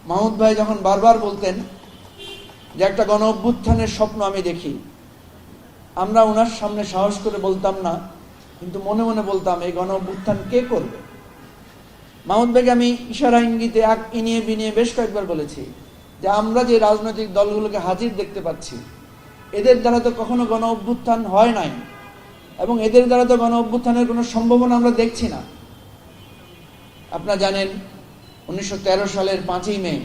মাহমুদ ভাই যখন বারবার বলতেন যে একটা গণ অভ্যুত্থানের স্বপ্ন আমি দেখি, আমরা ওনার সামনে সাহস করে বলতাম না, কিন্তু মনে মনে বলতাম এই গণ অভ্যুত্থান কে করবে। মাহমুদ ভাইকে আমি ইশারা ইঙ্গিতে ইনিয়ে বিনিয়ে বেশ কয়েকবার বলেছি যে আমরা যে রাজনৈতিক দলগুলোকে হাজির দেখতে পাচ্ছি, এদের দ্বারা তো কখনো গণ অভ্যুত্থান হয় নাই, এবং এদের দ্বারা তো গণ অভ্যুত্থানের কোনো সম্ভাবনা আমরা দেখছি না। আপনারা জানেন 1913 সালের 5ই মে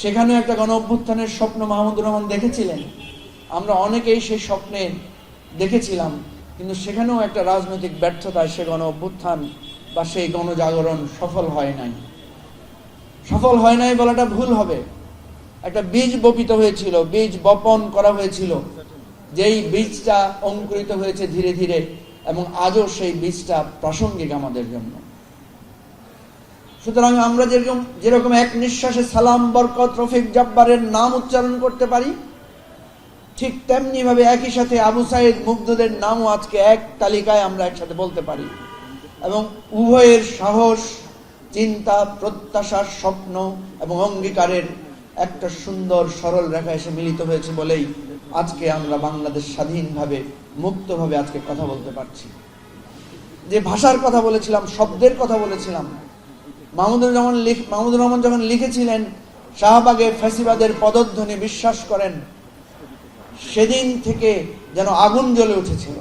সেখানেও একটা গণ অভ্যুত্থানের স্বপ্ন মাহমুদুর রহমান দেখেছিলেন। আমরা অনেকেই সেই স্বপ্নে দেখেছিলাম, কিন্তু সেখানেও একটা রাজনৈতিক ব্যর্থতায় সে গণ অভ্যুত্থান বা সেই গণজাগরণ সফল হয় নাই। সফল হয় নাই বলাটা ভুল হবে। একটা বীজ বপিত হয়েছিল, বীজ বপন করা হয়েছিল, যেই বীজটা অঙ্কুরিত হয়েছে ধীরে ধীরে, এবং আজও সেই বীজটা প্রাসঙ্গিক আমাদের জন্য। সুতরাং আমরা যেরকম এক নিঃশ্বাসে সালাম, বরকত, রফিক, জব্বারের নাম উচ্চারণ করতে পারি, ঠিক তেমনি ভাবে একই সাথে আবু সাইদ, মুগ্ধদের নামও আজকে এক তালিকায় আমরা একসাথে বলতে পারি, এবং উভয়ের সাহস, চিন্তা, প্রত্যাশার, স্বপ্ন এবং অঙ্গীকারের একটা সুন্দর সরল রেখা এসে মিলিত হয়েছে বলেই আজকে আমরা বাংলাদেশ স্বাধীনভাবে, মুক্তভাবে আজকে কথা বলতে পারছি। যে ভাষার কথা বলেছিলাম, শব্দের কথা বলেছিলাম, মাহমুদুর রহমান যখন লিখেছিলেন শাহবাগে ফ্যাসিবাদের পদধ্বনি বিশ্বাস করেন, সেদিন থেকে যেন আগুন জ্বলে উঠেছিল।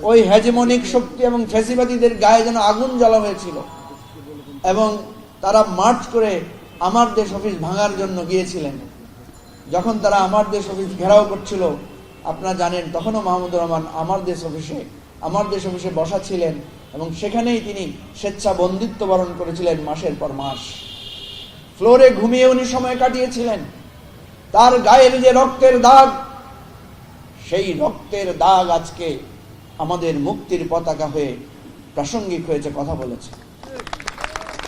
ওই হেজেমনিক শক্তি এবং ফ্যাসিবাদীদের গায়ে যেন আগুন জ্বলা হয়েছিল, এবং তারা মার্চ করে আমার দেশ অফিস ভাঙার জন্য গিয়েছিলেন। যখন তারা আমার দেশ অফিস ঘেরাও করছিল, আপনারা জানেন তখনও মাহমুদুর রহমান আমার দেশ অফিসে বসা ছিলেন, এবং সেখানেই তিনি স্বেচ্ছা বন্দিত্ব বরণ করেছিলেন মাসের পর মাস। ফ্লোরে ঘুমিয়ে উনি সময় কাটিয়েছিলেন। তার গায়ের যে রক্তের দাগ, সেই রক্তের দাগ আজকে আমাদের মুক্তির পতাকা হয়ে প্রাসঙ্গিক হয়েছে, কথা বলেছে।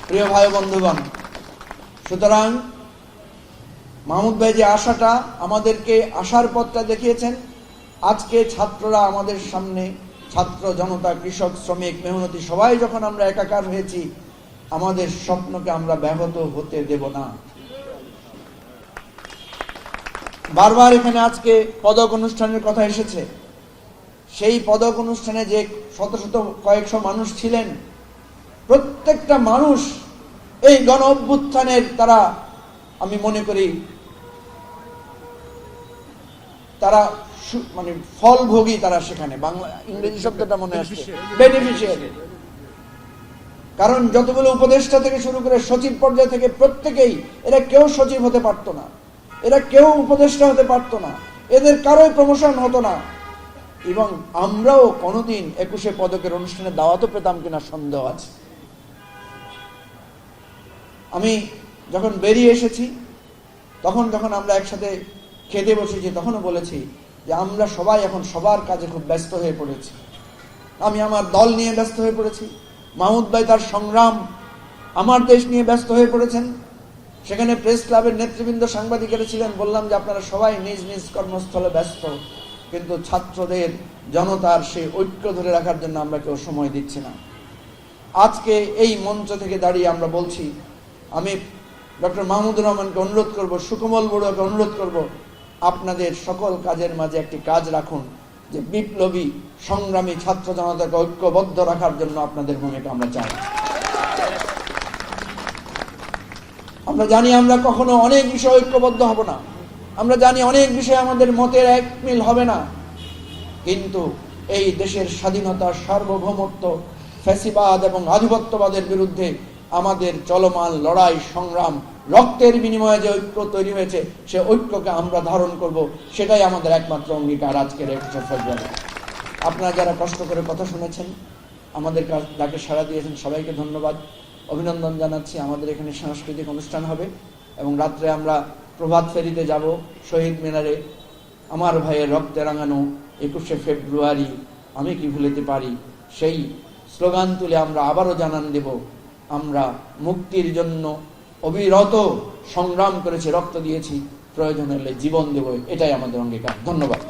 প্রিয় ভাই বন্ধুগণ, সুতরাং মাহমুদ ভাই যে আশাটা আমাদেরকে, আশার পথটা দেখিয়েছেন, আজকে ছাত্ররা আমাদের সামনে, ছাত্র জনতা, কৃষক, শ্রমিক, মেহনতি সবাই যখন আমরা একাকার হয়েছি, আমাদের স্বপ্নকে আমরা ব্যাহত হতে দেব না। বারবার এখানে আজকে পদক অনুষ্ঠানের কথা এসেছে। সেই পদক অনুষ্ঠানে যে শত শত কয়েকশো মানুষ ছিলেন, প্রত্যেকটা মানুষ এই গণ অভ্যুত্থানের, তারা, আমি মনে করি তারা মানে ফলভোগী, তারা সেখানে, বাংলা ইংরেজি শব্দটা মনে আসছে, বেনিফিশিয়ারি। কারণ যতগুলো উপদেষ্টা থেকে শুরু করে সচিব পর্যায় থেকে প্রত্যেকেই, এরা কেউ সচিব হতে পারতো না, এরা কেউ উপদেষ্টা হতে পারতো না, এদের কারোই প্রমোশন হতো না, এবং আমরাও কোনোদিন 21শে পদকের অনুষ্ঠানে দাওয়াতও পেতাম কিনা সন্দেহ আছে। আমি যখন বেরিয়ে এসেছি, তখন যখন আমরা একসাথে খেতে বসেছি, তখনও বলেছি যে আমরা সবাই এখন সবার কাজে খুব ব্যস্ত হয়ে পড়েছি। আমি আমার দল নিয়ে ব্যস্ত হয়ে পড়েছি, মাহমুদ ভাই তার সংগ্রাম, আমার দেশ নিয়ে ব্যস্ত হয়ে পড়েছেন। সেখানে প্রেস ক্লাবের নেতৃবৃন্দ, সাংবাদিকেরা ছিলেন। বললাম যে আপনারা সবাই নিজ নিজ কর্মস্থলে ব্যস্ত, কিন্তু ছাত্রদের, জনতার সেই ঐক্য ধরে রাখার জন্য আমরা কেউ সময় দিচ্ছি না। আজকে এই মঞ্চ থেকে দাঁড়িয়ে আমরা বলছি, আমি ডক্টর মাহমুদুর রহমানকে অনুরোধ করব, সুকমল বড়ুয়াকে অনুরোধ করব, আপনাদের সকল কাজের মাঝে একটি কাজ রাখুন, যে বিপ্লবী সংগ্রামী ছাত্র জনতাকে ঐক্যবদ্ধ রাখার জন্য আপনাদের ভূমিকা আমরা চাই। আমরা জানি আমরা কখনো অনেক বিষয়ে ঐক্যবদ্ধ হব না, আমরা জানি অনেক বিষয়ে আমাদের মতের এক মিল হবে না, কিন্তু এই দেশের স্বাধীনতা, সার্বভৌমত্ব, ফ্যাসিবাদ এবং আধিপত্যবাদের বিরুদ্ধে আমাদের চলমান লড়াই, সংগ্রাম, রক্তের বিনিময়ে যে ঐক্য তৈরি হয়েছে, সে ঐক্যকে আমরা ধারণ করব, সেটাই আমাদের একমাত্র অঙ্গীকার আজকের 21শে ফেব্রুয়ারি। আপনারা যারা কষ্ট করে কথা শুনেছেন, আমাদের ডাকে সাড়া দিয়েছেন, সবাইকে ধন্যবাদ, অভিনন্দন জানাচ্ছি। আমাদের এখানে সাংস্কৃতিক অনুষ্ঠান হবে, এবং রাত্রে আমরা প্রভাত ফেরিতে যাব শহীদ মিনারে। আমার ভাইয়ের রক্তে রাঙানো 21শে ফেব্রুয়ারি আমি কি ভুলিতে পারি, সেই স্লোগান তুলে আমরা আবারও জানান দেব, আমরা মুক্তির জন্য অবিরত সংগ্রাম করেছি, রক্ত দিয়েছি, প্রয়োজন হলে জীবন দেব, এটাই আমাদের অঙ্গীকার। ধন্যবাদ।